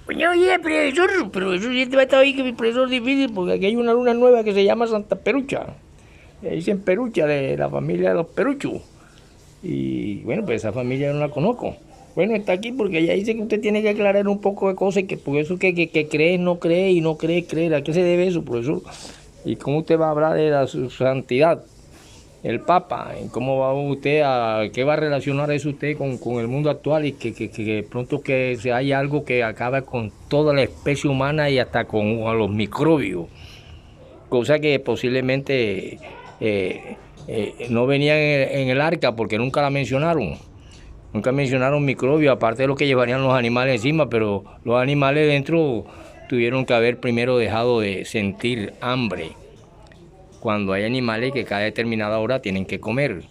Oye, profesor, si este va a estar ahí que mi profesor difícil, porque aquí hay una luna nueva que se llama Santa Perucha. Le dicen Perucha, de la familia de los Peruchos. Y bueno, pues esa familia yo no la conozco. Bueno, está aquí porque ella dice que usted tiene que aclarar un poco de cosas y que por eso que cree, no cree y no cree, creer. ¿A qué se debe eso, profesor? ¿Y cómo usted va a hablar de su santidad, el Papa? ¿Y cómo va usted a, qué va a relacionar eso usted con el mundo actual y que pronto que se haya algo que acabe con toda la especie humana y hasta con los microbios? Cosa que posiblemente no venían en el arca porque nunca la mencionaron. Nunca mencionaron microbios, aparte de lo que llevarían los animales encima, pero los animales dentro tuvieron que haber primero dejado de sentir hambre. Cuando hay animales que cada determinada hora tienen que comer.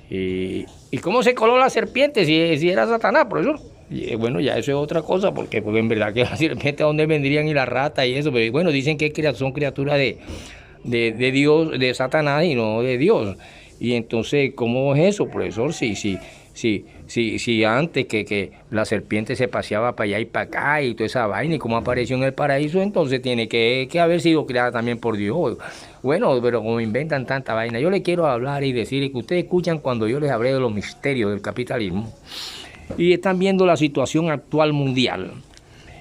¿Y cómo se coló la serpiente si era Satanás, profesor? Y, bueno, ya eso es otra cosa, porque en verdad que la serpiente a dónde vendrían y la rata y eso, pero bueno, dicen que son criaturas de Dios, de Satanás y no de Dios. Y entonces, ¿cómo es eso, profesor? Si antes que la serpiente se paseaba para allá y para acá y toda esa vaina, y cómo apareció en el paraíso, entonces tiene que haber sido creada también por Dios. Bueno, pero como inventan tanta vaina, yo le quiero hablar y decir que ustedes escuchan cuando yo les hablé de los misterios del capitalismo y están viendo la situación actual mundial.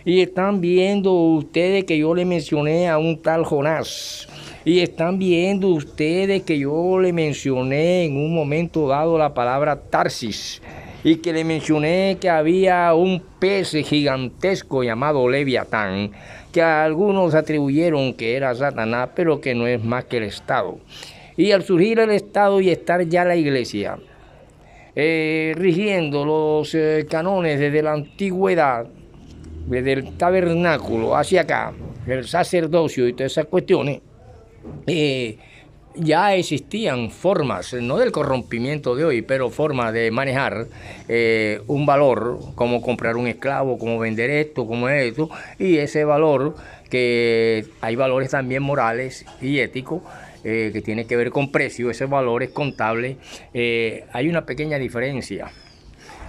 Y están viendo ustedes que yo le mencioné a un tal Jonás. Y están viendo ustedes que yo le mencioné en un momento dado la palabra Tarsis. Y que le mencioné que había un pez gigantesco llamado Leviatán, que a algunos atribuyeron que era Satanás, pero que no es más que el Estado. Y al surgir el Estado y estar ya la Iglesia, rigiendo los canones desde la antigüedad, desde el tabernáculo hacia acá, el sacerdocio y todas esas cuestiones, ya existían formas, no del corrompimiento de hoy, pero formas de manejar un valor, como comprar un esclavo, como vender esto, como esto, y ese valor, que hay valores también morales y éticos, que tiene que ver con precio, ese valor es contable, hay una pequeña diferencia.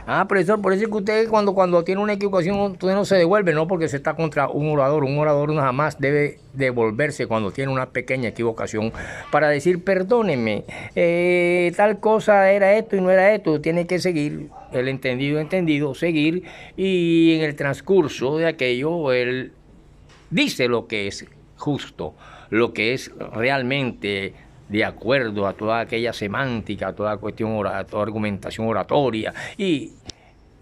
Ah, profesor, por eso es que usted cuando tiene una equivocación, usted no se devuelve, no porque se está contra un orador. Un orador no jamás debe devolverse cuando tiene una pequeña equivocación para decir, perdóneme, tal cosa era esto y no era esto. Tiene que seguir el entendido, seguir, y en el transcurso de aquello, él dice lo que es justo, lo que es realmente de acuerdo a toda aquella semántica, a toda cuestión, a toda argumentación oratoria, y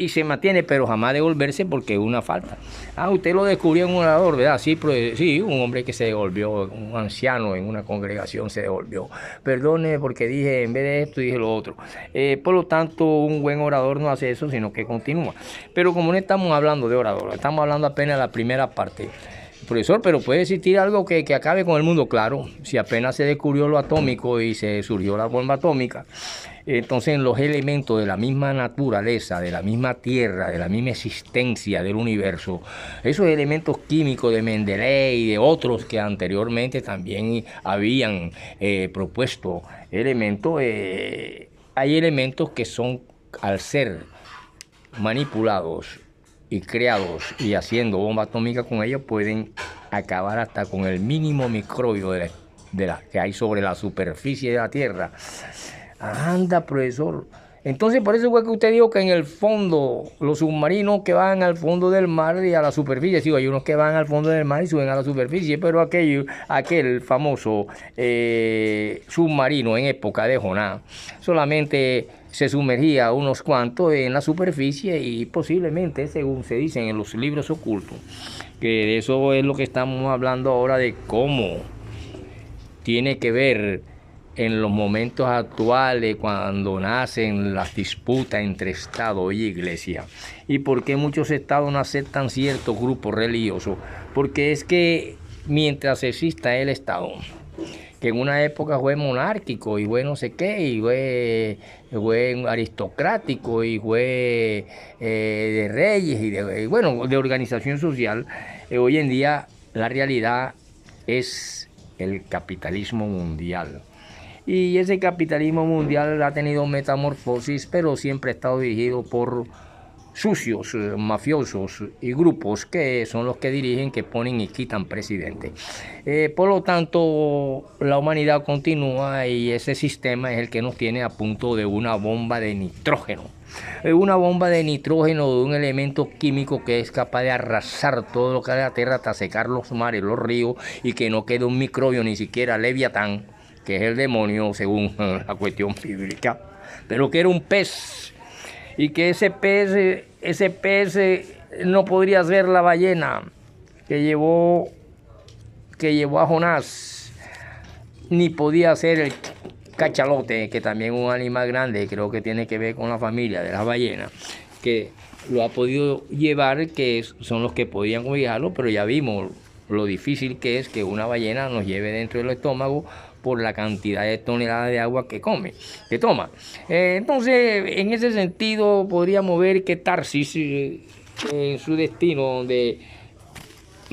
se mantiene, pero jamás devolverse porque es una falta. Ah, usted lo descubrió en un orador, ¿verdad? Sí, sí, un hombre que se devolvió, un anciano en una congregación se devolvió. Perdone porque dije, en vez de esto, dije lo otro. Por lo tanto, un buen orador no hace eso, sino que continúa. Pero como no estamos hablando de orador, estamos hablando apenas de la primera parte. Profesor, pero puede existir algo que acabe con el mundo, claro. Si apenas se descubrió lo atómico y se surgió la bomba atómica, entonces en los elementos de la misma naturaleza, de la misma tierra, de la misma existencia del universo, esos elementos químicos de Mendeley y de otros que anteriormente también habían propuesto elementos, hay elementos que son, al ser manipulados y creados y haciendo bomba atómica con ellos, pueden acabar hasta con el mínimo microbio de la que hay sobre la superficie de la Tierra. Anda, profesor. Entonces, por eso fue que usted dijo que en el fondo, los submarinos que van al fondo del mar y a la superficie, sí, hay unos que van al fondo del mar y suben a la superficie, pero aquel famoso submarino en época de Jonás, solamente se sumergía unos cuantos en la superficie y posiblemente, según se dice en los libros ocultos, que de eso es lo que estamos hablando ahora, de cómo tiene que ver en los momentos actuales cuando nacen las disputas entre Estado y Iglesia. ¿Y por qué muchos estados no aceptan ciertos grupos religiosos? Porque es que mientras exista el Estado, que en una época fue monárquico y fue no sé qué, y fue aristocrático y fue de reyes y bueno, de organización social, hoy en día la realidad es el capitalismo mundial. Y ese capitalismo mundial ha tenido metamorfosis, pero siempre ha estado dirigido por sucios, mafiosos y grupos que son los que dirigen, que ponen y quitan presidentes. Por lo tanto, la humanidad continúa y ese sistema es el que nos tiene a punto de una bomba de nitrógeno. Una bomba de nitrógeno, de un elemento químico que es capaz de arrasar todo lo que hay en la tierra hasta secar los mares, los ríos, y que no quede un microbio, ni siquiera Leviatán, que es el demonio según la cuestión bíblica, pero que era un pez, y que ese pez no podría ser la ballena que llevó a Jonás, ni podía ser el cachalote, que también es un animal grande, creo que tiene que ver con la familia de las ballenas, que lo ha podido llevar, que son los que podían cobijarlo, pero ya vimos lo difícil que es que una ballena nos lleve dentro del estómago por la cantidad de toneladas de agua que toma. Entonces, en ese sentido, podríamos ver que Tarsis, en su destino, donde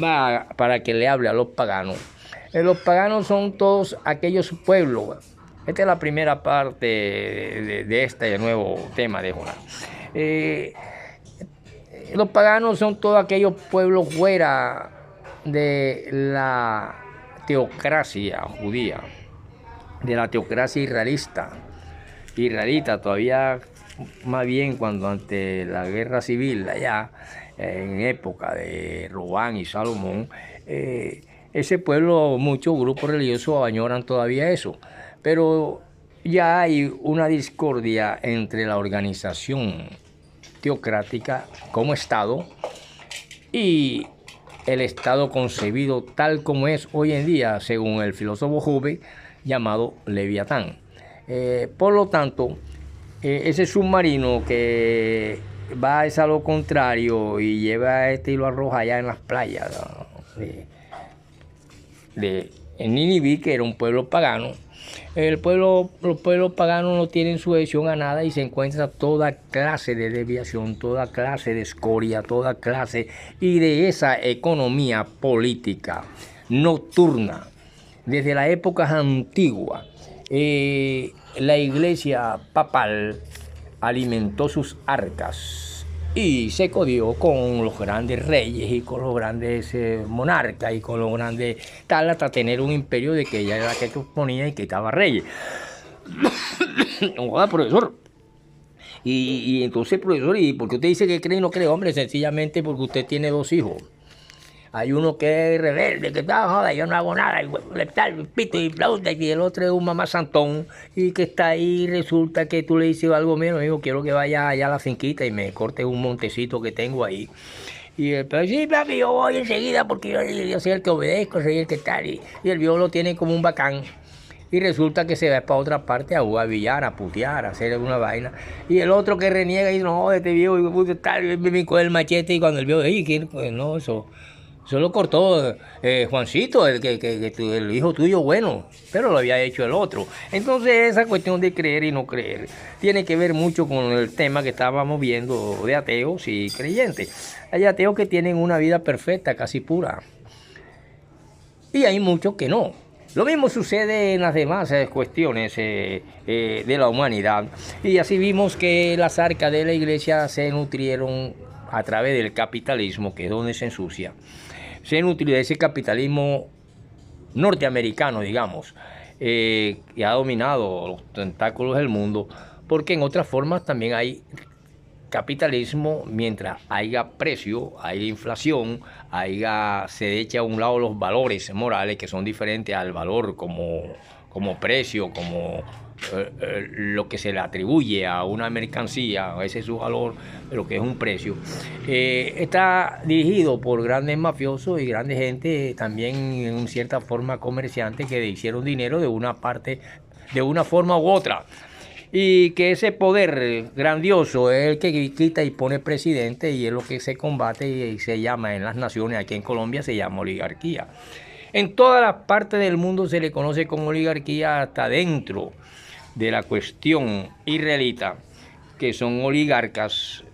va para que le hable a los paganos. Los paganos son todos aquellos pueblos. Esta es la primera parte de este nuevo tema de Jonás. Los paganos son todos aquellos pueblos fuera de la teocracia judía, de la teocracia israelita, todavía más bien cuando ante la guerra civil allá, en época de Robán y Salomón, ese pueblo, muchos grupos religiosos añoran todavía eso, pero ya hay una discordia entre la organización teocrática como Estado y el Estado concebido tal como es hoy en día, según el filósofo Hubbard, llamado Leviatán. Por lo tanto, ese submarino que va a lo contrario y lleva este hilo rojo allá en las playas en Nínive, que era un pueblo pagano. Los pueblos paganos no tienen sujeción a nada y se encuentra toda clase de desviación, toda clase de escoria, toda clase y de esa economía política nocturna. Desde las épocas antiguas, la iglesia papal alimentó sus arcas y se codió con los grandes reyes y con los grandes monarcas y con los grandes tal, hasta tener un imperio de que ella era la que ponía y quitaba reyes. Hola, profesor. Y entonces, profesor, ¿y por qué usted dice que cree y no cree? Hombre, sencillamente porque usted tiene dos hijos. Hay uno que es rebelde, que está, joda, yo no hago nada, y tal, pito y flauta, y el otro es un mamá santón, y que está ahí, y resulta que tú le dices algo menos, digo, quiero que vaya allá a la finquita y me corte un montecito que tengo ahí. Y el pero sí, papi, yo voy enseguida porque yo soy el que obedezco, soy el que tal, y el viejo lo tiene como un bacán. Y resulta que se va para otra parte a jugar billar, a putear, a hacer alguna vaina. Y el otro que reniega y dice, no, este viejo, tal, me coge el machete, y cuando el viejo dice, ¿quién? Pues no, eso lo cortó Juancito, el hijo tuyo bueno, pero lo había hecho el otro. Entonces esa cuestión de creer y no creer tiene que ver mucho con el tema que estábamos viendo de ateos y creyentes. Hay ateos que tienen una vida perfecta, casi pura, y hay muchos que no. Lo mismo sucede en las demás cuestiones de la humanidad. Y así vimos que las arcas de la iglesia se nutrieron a través del capitalismo, que es donde se ensucia. Se nutrió de ese capitalismo norteamericano, digamos, que ha dominado los tentáculos del mundo, porque en otras formas también hay capitalismo. Mientras haya precio, haya inflación, se echa a un lado los valores morales, que son diferentes al valor como precio, como lo que se le atribuye a una mercancía, ese es su valor, lo que es un precio. Está dirigido por grandes mafiosos y grandes gente, también en cierta forma comerciantes, que hicieron dinero de una forma u otra. Y que ese poder grandioso es el que quita y pone presidente, y es lo que se combate y se llama en las naciones, aquí en Colombia se llama oligarquía. En todas las partes del mundo se le conoce como oligarquía, hasta dentro de la cuestión israelita, que son oligarcas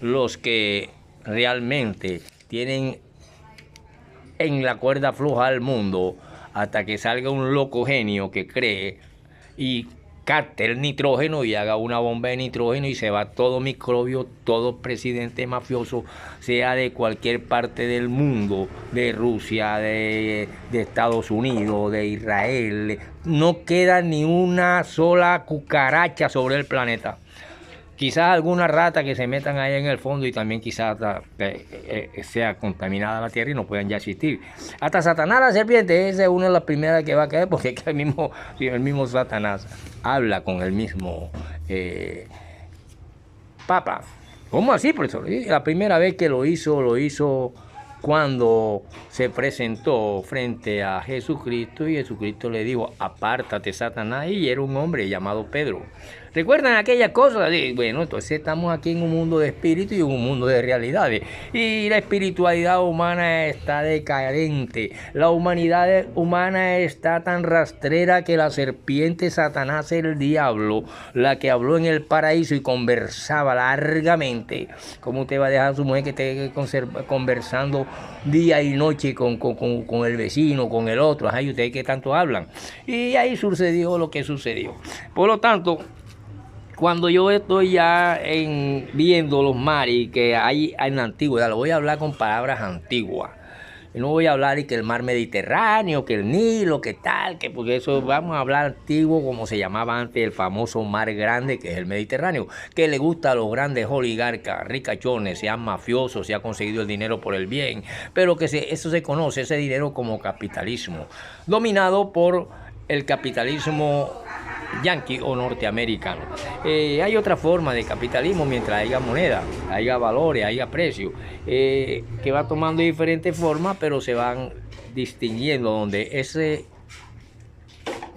los que realmente tienen en la cuerda floja al mundo, hasta que salga un loco genio que cree y capte el nitrógeno y haga una bomba de nitrógeno y se va todo microbio, todo presidente mafioso, sea de cualquier parte del mundo, de Rusia, de Estados Unidos, de Israel. No queda ni una sola cucaracha sobre el planeta. Quizás alguna rata que se metan ahí en el fondo y también quizás sea contaminada la tierra y no puedan ya existir. Hasta Satanás la serpiente, esa es una de las primeras que va a caer porque es que el mismo Satanás habla con el mismo Papa. ¿Cómo así, profesor? La primera vez que lo hizo cuando se presentó frente a Jesucristo y Jesucristo le dijo, apártate, Satanás, y era un hombre llamado Pedro. ¿Recuerdan aquellas cosas? Bueno, entonces estamos aquí en un mundo de espíritu y en un mundo de realidades. Y la espiritualidad humana está decadente. La humanidad humana está tan rastrera que la serpiente Satanás, el diablo, la que habló en el paraíso y conversaba largamente. ¿Cómo usted va a dejar a su mujer que esté conversando día y noche con el vecino, con el otro? Ay, ustedes que tanto hablan. Y ahí sucedió lo que sucedió. Por lo tanto, cuando yo estoy ya viendo los mares que hay en la antigüedad, lo voy a hablar con palabras antiguas. No voy a hablar de que el mar Mediterráneo, que el Nilo, que tal, que porque eso vamos a hablar antiguo como se llamaba antes el famoso mar grande que es el Mediterráneo, que le gusta a los grandes oligarcas, ricachones, sean mafiosos, se ha conseguido el dinero por el bien, pero que eso se conoce, ese dinero como capitalismo, dominado por el capitalismo yanqui o norteamericano. Hay otra forma de capitalismo mientras haya moneda, haya valores, haya precios, que va tomando diferentes formas, pero se van distinguiendo donde ese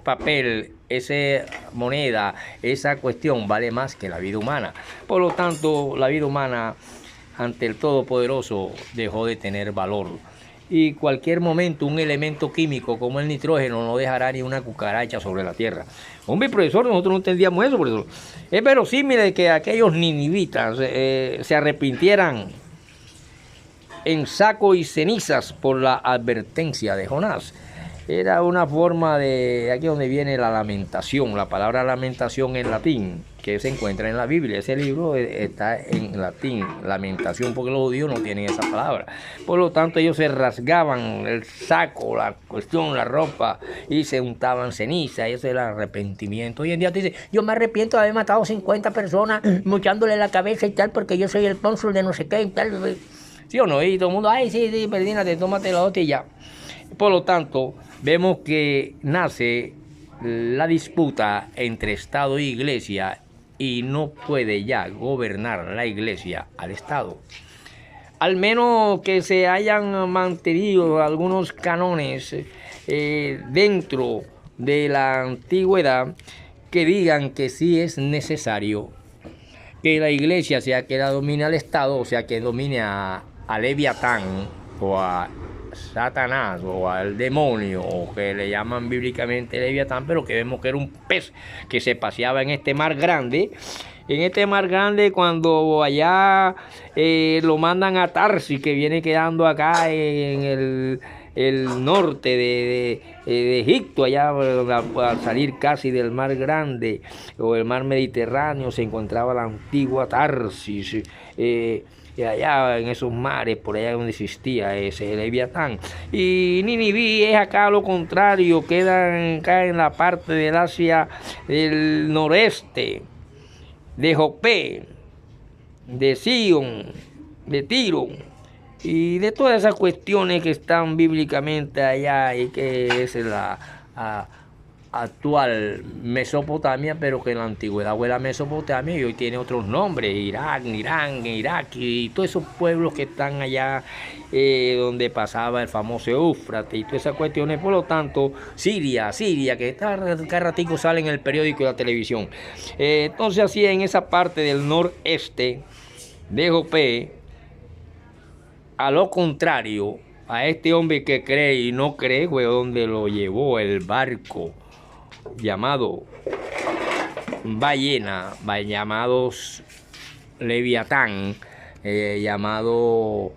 papel, esa moneda, esa cuestión vale más que la vida humana. Por lo tanto, la vida humana ante el Todopoderoso dejó de tener valor. Y cualquier momento un elemento químico como el nitrógeno no dejará ni una cucaracha sobre la tierra. Hombre, profesor, nosotros no entendíamos eso, profesor. Es verosímil de que aquellos ninivitas se arrepintieran en saco y cenizas por la advertencia de Jonás. Era una forma de, aquí donde viene la lamentación, la palabra lamentación en latín, que se encuentra en la Biblia. Ese libro está en latín, lamentación, porque los judíos no tienen esa palabra. Por lo tanto, ellos se rasgaban el saco, la cuestión, la ropa, y se untaban ceniza, y eso era arrepentimiento. Hoy en día te dice, yo me arrepiento de haber matado 50 personas, mochándole la cabeza y tal, porque yo soy el cónsul de no sé qué y tal. ¿Sí o no? Y todo el mundo, ay, sí, perdínate, tómate la otra y ya. Por lo tanto, vemos que nace la disputa entre Estado y Iglesia y no puede ya gobernar la Iglesia al Estado. Al menos que se hayan mantenido algunos cánones dentro de la antigüedad que digan que sí es necesario que la Iglesia sea que la domine al Estado, o sea que domine a Leviatán o a Satanás o al demonio, o que le llaman bíblicamente Leviatán, pero que vemos que era un pez que se paseaba en este mar grande. En este mar grande, cuando allá lo mandan a Tarsis, que viene quedando acá en el norte de Egipto, allá al salir casi del mar grande o el mar Mediterráneo, se encontraba la antigua Tarsis. Y allá en esos mares, por allá donde existía ese Leviatán. Y Niniví es acá lo contrario, quedan acá en la parte del Asia del noreste, de Jope, de Sion, de Tiro, y de todas esas cuestiones que están bíblicamente allá y que es la actual Mesopotamia, pero que en la antigüedad fue la Mesopotamia y hoy tiene otros nombres, Irán, Irak y todos esos pueblos que están allá donde pasaba el famoso Éufrates y todas esas cuestiones. Por lo tanto, Siria, que cada ratico sale en el periódico y la televisión. Entonces así en esa parte del noreste de Jope, a lo contrario, a este hombre que cree y no cree, fue donde lo llevó el barco llamado ballena, llamados Leviatán, llamado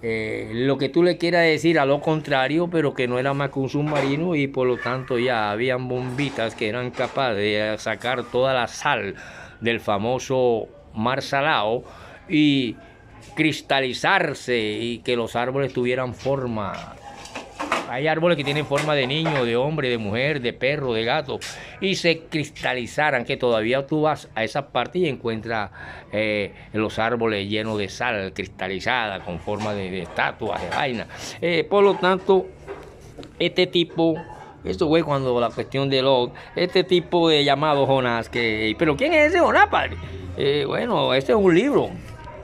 lo que tú le quieras decir a lo contrario, pero que no era más que un submarino y por lo tanto ya habían bombitas que eran capaces de sacar toda la sal del famoso mar Salado y cristalizarse y que los árboles tuvieran forma. Hay árboles que tienen forma de niño, de hombre, de mujer, de perro, de gato, y se cristalizaran, que todavía tú vas a esa parte y encuentras los árboles llenos de sal cristalizada, con forma de estatuas, de vaina. Por lo tanto, este tipo, esto fue cuando la cuestión de este tipo de llamado Jonás, pero ¿quién es ese Jonás, padre? Bueno, este es un libro.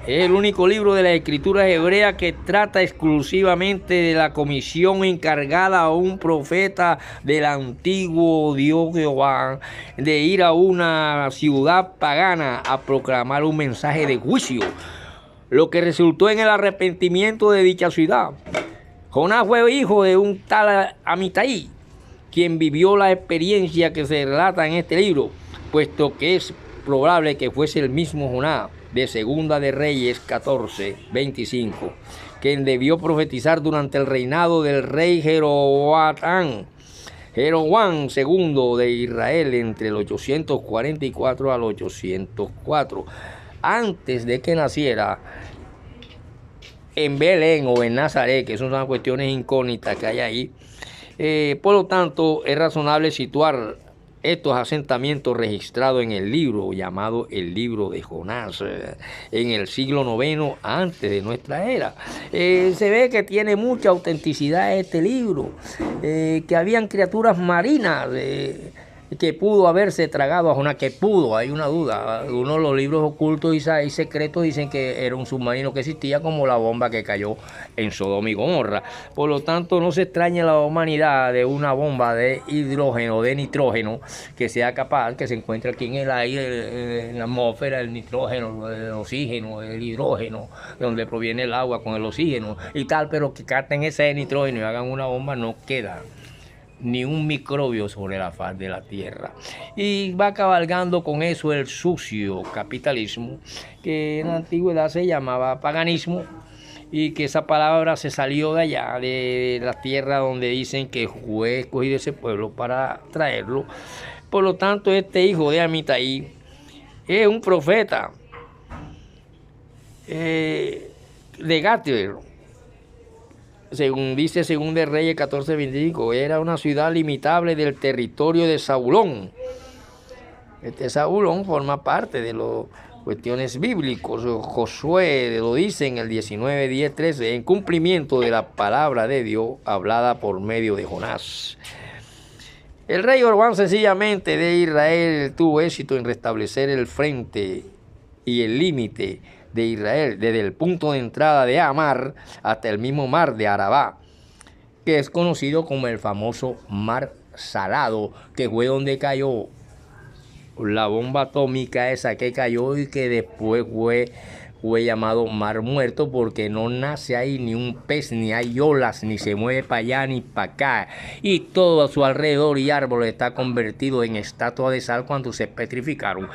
Es el único libro de la escritura hebrea que trata exclusivamente de la comisión encargada a un profeta del antiguo Dios Jehová de ir a una ciudad pagana a proclamar un mensaje de juicio, lo que resultó en el arrepentimiento de dicha ciudad. Jonás fue hijo de un tal Amitai, quien vivió la experiencia que se relata en este libro, puesto que es probable que fuese el mismo Jonás de Segunda de Reyes 14:25, quien debió profetizar durante el reinado del rey Jeroboam II de Israel entre el 844 al 804, antes de que naciera en Belén o en Nazaret, que son cuestiones incógnitas que hay ahí. Por lo tanto, es razonable situar estos asentamientos registrados en el libro llamado el libro de Jonás, en el siglo IX antes de nuestra era. Se ve que tiene mucha autenticidad este libro, que habían criaturas marinas que pudo haberse tragado a Jonás, hay una duda. Uno de los libros ocultos y secretos dicen que era un submarino que existía, como la bomba que cayó en Sodoma y Gomorra. Por lo tanto, no se extraña la humanidad de una bomba de hidrógeno, de nitrógeno, que sea capaz, que se encuentre aquí en el aire, en la atmósfera, el nitrógeno, el oxígeno, el hidrógeno, de donde proviene el agua con el oxígeno y tal, pero que capten ese nitrógeno y hagan una bomba, no queda ni un microbio sobre la faz de la tierra. Y va cabalgando con eso el sucio capitalismo, que en la antigüedad se llamaba paganismo, y que esa palabra se salió de allá, de la tierra donde dicen que fue escogido ese pueblo para traerlo. Por lo tanto, este hijo de Amitai es un profeta de Gatir. Según dice Según de Reyes 14:25, era una ciudad limitable del territorio de Zabulón. Este Zabulón forma parte de las cuestiones bíblicas. Josué lo dice en el 19:10-13, en cumplimiento de la palabra de Dios hablada por medio de Jonás. El rey Jeroboam sencillamente de Israel tuvo éxito en restablecer el frente y el límite de Israel, desde el punto de entrada de Amar hasta el mismo mar de Arabá, que es conocido como el famoso mar Salado, que fue donde cayó la bomba atómica esa que cayó y que después fue llamado Mar Muerto, porque no nace ahí ni un pez, ni hay olas, ni se mueve para allá ni para acá, y todo a su alrededor y árboles está convertido en estatua de sal cuando se petrificaron.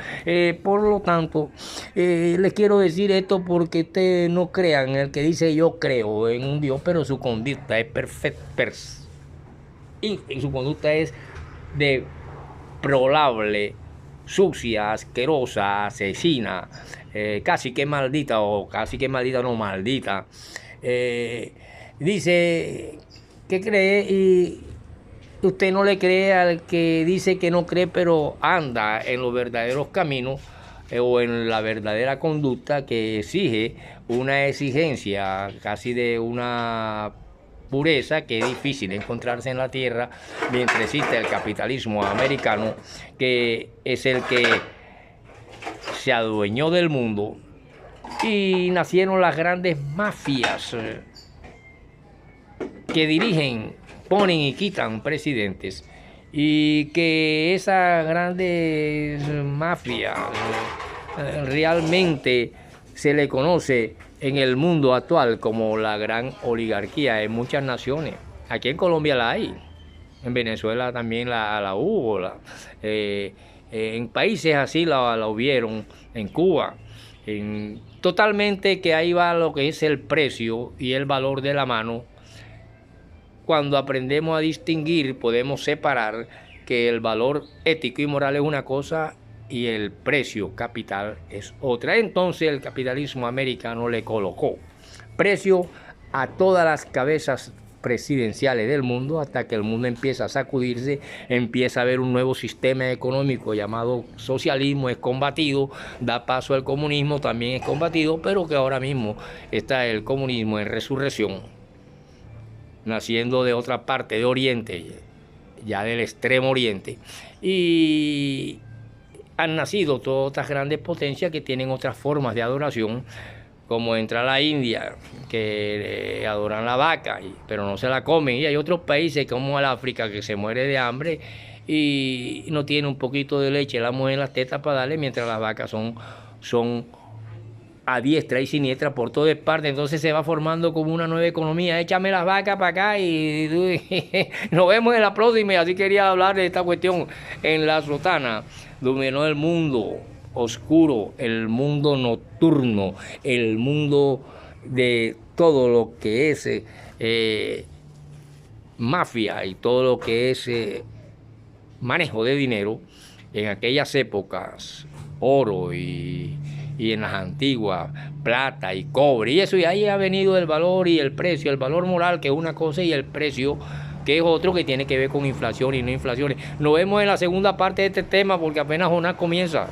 Por lo tanto, les quiero decir esto porque ustedes no crean, el que dice yo creo en un Dios, pero su conducta es perfecta, y su conducta es deplorable, sucia, asquerosa, asesina, casi que maldita, o casi que maldita, no maldita. Dice que cree y usted no le cree al que dice que no cree, pero anda en los verdaderos caminos o en la verdadera conducta que exige una exigencia casi de una pureza que es difícil encontrarse en la tierra mientras existe el capitalismo americano, que es el que se adueñó del mundo, y nacieron las grandes mafias que dirigen, ponen y quitan presidentes, y que esas grandes mafias realmente se le conoce en el mundo actual como la gran oligarquía en muchas naciones. Aquí en Colombia la hay, en Venezuela también la hubo, en países así la hubieron, en Cuba, en Totalmente que ahí va lo que es el precio y el valor de la mano. Cuando aprendemos a distinguir, podemos separar que el valor ético y moral es una cosa y el precio capital es otra. Entonces el capitalismo americano le colocó precio a todas las cabezas presidenciales del mundo, hasta que el mundo empieza a sacudirse, empieza a haber un nuevo sistema económico llamado socialismo, es combatido, da paso al comunismo, también es combatido, pero que ahora mismo está el comunismo en resurrección, naciendo de otra parte de Oriente, ya del extremo Oriente, y han nacido todas otras grandes potencias que tienen otras formas de adoración, como entra la India, que adoran la vaca, pero no se la comen, y hay otros países como el África que se muere de hambre y no tiene un poquito de leche la mujer en las tetas para darle, mientras las vacas son a diestra y siniestra por todas partes. Entonces se va formando como una nueva economía. Échame las vacas para acá y nos vemos en la próxima. Y así quería hablar de esta cuestión en La Sotana, dominó el mundo oscuro, el mundo nocturno, el mundo de todo lo que es mafia y todo lo que es manejo de dinero en aquellas épocas, oro y en las antiguas, plata y cobre, y eso, y ahí ha venido el valor y el precio, el valor moral, que es una cosa, y el precio, que es otro, que tiene que ver con inflación y no inflaciones. Nos vemos en la segunda parte de este tema, porque apenas Jonás comienza.